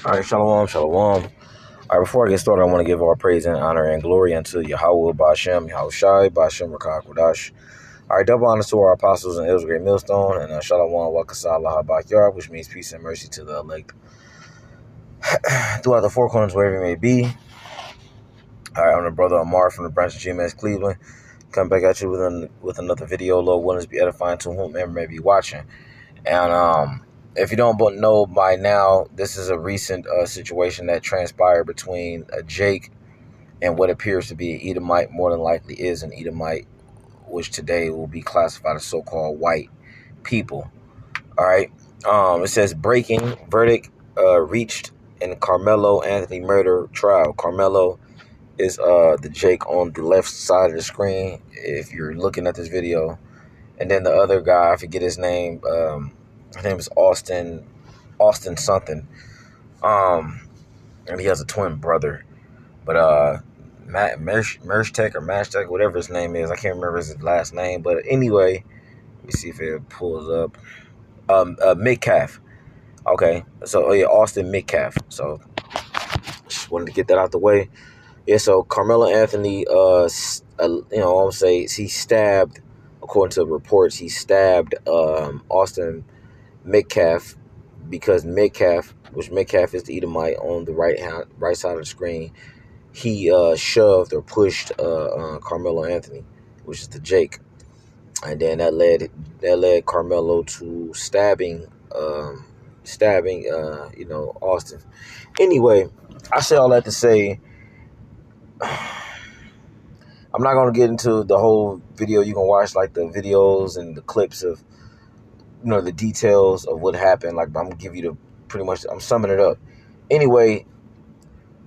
All right, shalom, shalom. All right, before I get started, I want to give all praise and honor and glory unto Yahweh, Bashem, Yahushai, Bashem, Rakakwadash. All right, double honors to our apostles and elders, great millstone, and shalom, wakasah, habakyar, which means peace and mercy to the elect throughout the four corners, wherever it may be. All right, I'm the brother Amar from the branch of GMS Cleveland. Come back at you with another video. Lord willing, to be edifying to whomever may be watching. And if you don't know by now, this is a recent situation that transpired between Jake and what appears to be an Edomite, more than likely is an Edomite, which today will be classified as so-called white people. All right. It says breaking verdict reached in Carmelo Anthony murder trial. Carmelo is the Jake on the left side of the screen if you're looking at this video. And then the other guy, I forget his name. His name is Austin something. And he has a twin brother. But Matt Mershtech or Mashtech, whatever his name is, I can't remember his last name. But anyway, let me see if it pulls up. Metcalf. Okay, so yeah, Austin Metcalf. So just wanted to get that out the way. Yeah, so Carmelo Anthony, I'll say he stabbed, according to reports, he stabbed Austin Metcalf because Metcalf is the Edomite on the right side of the screen. He shoved or pushed Carmelo Anthony, which is the Jake, and then that led Carmelo to stabbing Austin. Anyway, I say all that to say, I'm not gonna get into the whole video. You can watch like the videos and the clips of the details of what happened. Like I'm gonna give you I'm summing it up. Anyway,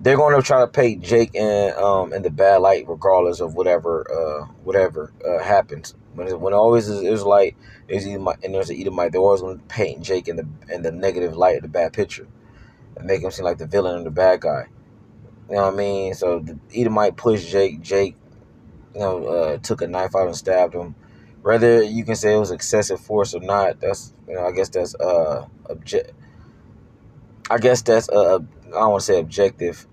they're going to try to paint Jake in the bad light, regardless of whatever happens. When it always is Israelite, and there's an Edomite, they're always going to paint Jake in the negative light, the bad picture, and make him seem like the villain and the bad guy. You know what I mean? So the Edomite pushed Jake. Jake, took a knife out and stabbed him. Whether you can say it was excessive force or not, that's I guess that's I don't want to say objective,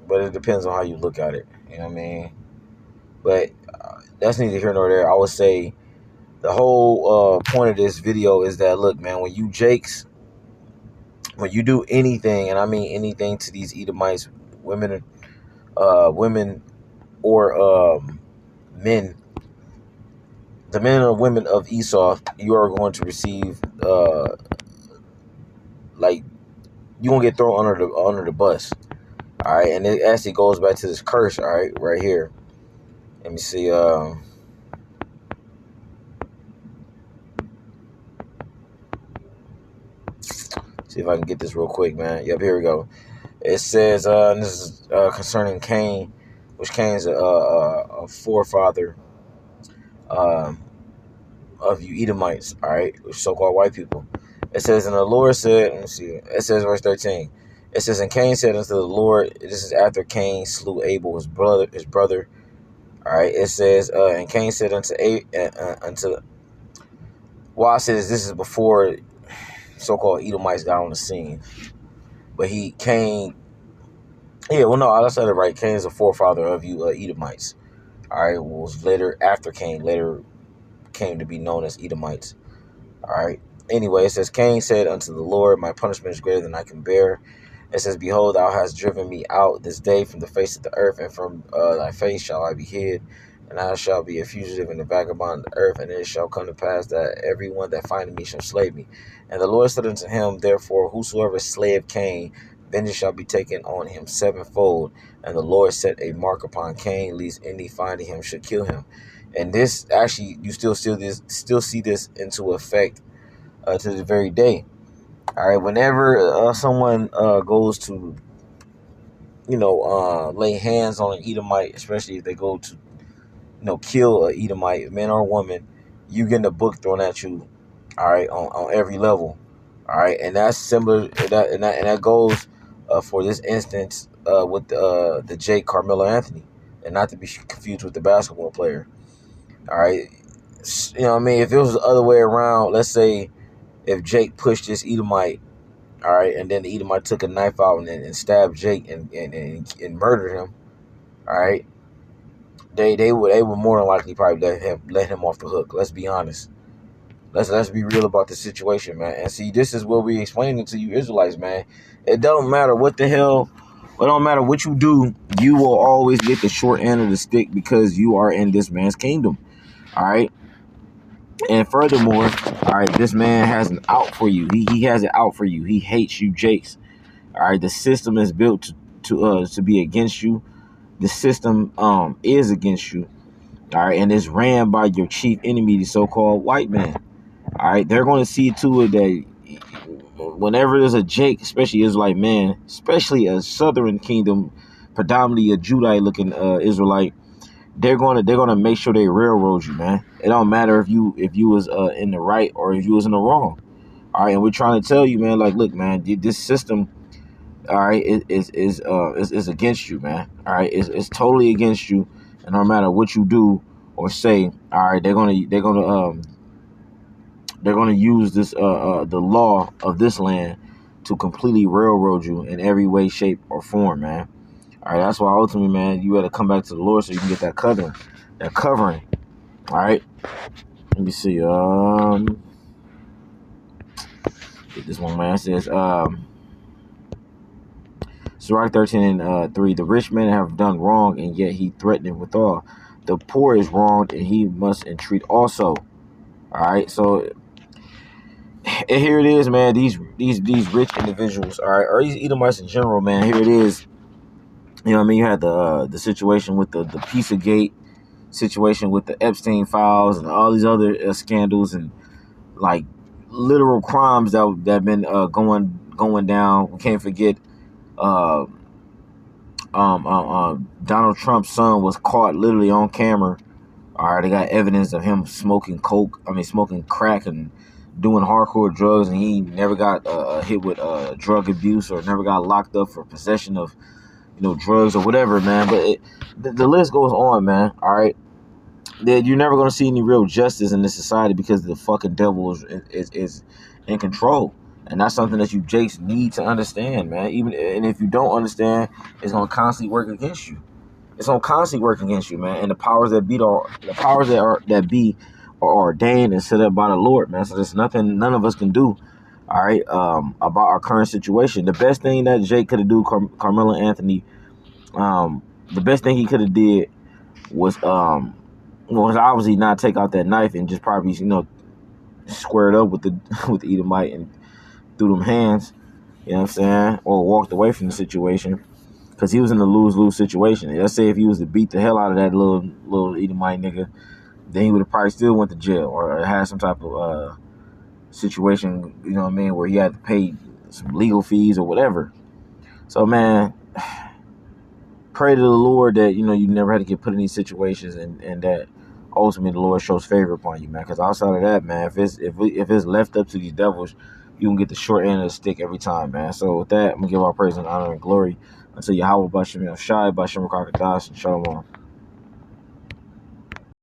but it depends on how you look at it. You know what I mean? But that's neither here nor there. I would say the whole point of this video is that, look, man, when you do anything, and I mean anything to these Edomites, women or men, the men or women of Esau, you are going to receive you're gonna get thrown under the bus. All right, and it actually goes back to this curse. All right, right here. Let me see. See if I can get this real quick, man. Yep, here we go. It says, this is concerning Cain, which Cain's a forefather of you Edomites. All right, so-called white people. It says, and the Lord said, let me see. It says, verse 13. It says, and Cain said unto the Lord, this is after Cain slew Abel, his brother. All right, it says, and Cain said well, I says this is before so-called Edomites got on the scene. But Cain, yeah, well, no, I said it right. Cain is a forefather of you Edomites. All right, was later, after Cain, later came to be known as Edomites. All right. Anyway, it says, Cain said unto the Lord, my punishment is greater than I can bear. It says, behold, thou hast driven me out this day from the face of the earth, and from thy face shall I be hid. And I shall be a fugitive and a vagabond of the earth, and it shall come to pass that everyone that findeth me shall slay me. And the Lord said unto him, therefore, whosoever slayeth Cain, vengeance shall be taken on him sevenfold. And the Lord set a mark upon Cain, lest any finding him should kill him. And this, actually, you still see this into effect to the very day. All right, whenever someone goes to, lay hands on an Edomite, especially if they go to, kill an Edomite, man or woman, you getting a book thrown at you. All right, on every level. All right, and that's similar. And that goes for this instance with the Jake Carmelo Anthony, and not to be confused with the basketball player. All right, you know what I mean? If it was the other way around, let's say if Jake pushed this Edomite All right, and then the Edomite took a knife out and stabbed Jake and murdered him. All right, they would more than likely probably let him off the hook. Let's be honest. Let's be real about the situation, man. And see, this is what we explaining to you Israelites, man. It don't matter what the hell, it don't matter what you do, you will always get the short end of the stick because you are in this man's kingdom. All right. And furthermore, all right, this man has an out for you. He has it out for you. He hates you, Jakes. All right, the system is built to be against you. The system is against you. All right, and it's ran by your chief enemy, the so-called white man. All right, they're going to see to it that whenever there's a Jake, especially Israelite man, especially a Southern Kingdom, predominantly a Judite-looking Israelite, they're gonna make sure they railroad you, man. It don't matter if you was in the right or if you was in the wrong. All right, and we're trying to tell you, man. Like, look, man, this system, all right, is against you, man. All right, it's totally against you, and no matter what you do or say, all right, they're gonna use this the law of this land to completely railroad you in every way, shape, or form, man. All right, that's why ultimately, man, you got to come back to the Lord so you can get that covering. All right, let me see. Get this one, man. It says, Sirach 13:3. The rich man have done wrong, and yet he threatened withal. The poor is wronged, and he must entreat also. All right, so and here it is, man. These rich individuals, all right, or these Edomites in general, man. Here it is. You know what I mean? You had the situation with the Pizzagate situation with the Epstein files and all these other scandals and like literal crimes that have been going down. We can't forget Donald Trump's son was caught literally on camera. All right, they got evidence of him smoking crack and doing hardcore drugs, and he never got hit with drug abuse or never got locked up for possession of drugs or whatever, man. But the list goes on, man. All right, that you're never gonna see any real justice in this society because the fucking devil is in control, and that's something that you Jakes need to understand, man. Even and if you don't understand, it's gonna constantly work against you. It's gonna constantly work against you, man. And the powers that be are ordained and set up by the Lord, man. So there's nothing none of us can do. All right, about our current situation. The best thing that Jake could have do, Carmelo Anthony, the best thing he could have did was obviously not take out that knife and just probably squared up with the with the Edomite and threw them hands. You know what I'm saying? Or walked away from the situation because he was in a lose-lose situation. Let's say if he was to beat the hell out of that little Edomite nigga, then he would have probably still went to jail or had some type of situation, you know what I mean, where he had to pay some legal fees or whatever. So, man, pray to the Lord that, you never had to get put in these situations and that ultimately the Lord shows favor upon you, man. Because outside of that, man, if it's left up to these devils, you can get the short end of the stick every time, man. So with that, I'm going to give our praise and honor and glory unto Yahweh Bashem Shai, Bashem Rakakadas, and Shalom.